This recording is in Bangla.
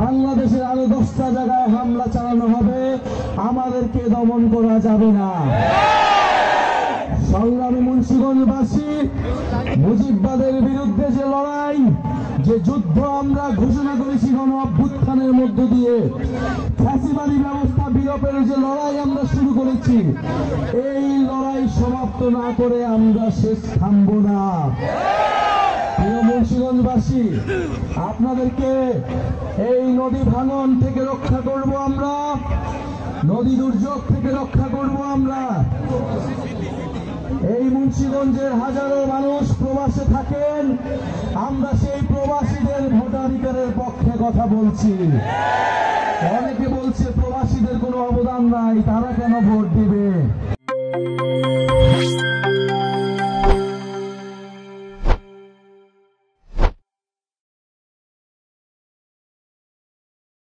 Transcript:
বাংলাদেশের আরো 10টা জায়গায় হামলা চালানো হবে, আমাদেরকে দমন করা যাবে না। সংগ্রামী মুন্সিগঞ্জবাসী, মুজিববাদের বিরুদ্ধে যে লড়াই, যে যুদ্ধ আমরা ঘোষণা করেছি গণ অভ্যুত্থানের মধ্য দিয়ে, ফ্যাসিবাদী ব্যবস্থা বিলোপের যে লড়াই আমরা শুরু করেছি, এই লড়াই সমাপ্ত না করে আমরা শেষ থামব না। প্রিয় মুন্সিগঞ্জবাসী, আপনাদেরকে এই নদী ভাঙন থেকে রক্ষা করব আমরা, নদী দুর্যোগ থেকে রক্ষা করব আমরা। এই মুন্সিগঞ্জের হাজারো মানুষ প্রবাসে থাকেন, আমরা সেই প্রবাসীদের ভোটাধিকারের পক্ষে কথা বলছি। অনেকে বলছে প্রবাসীদের কোনো অবদান নাই, তারা কেন ভোট দিবে?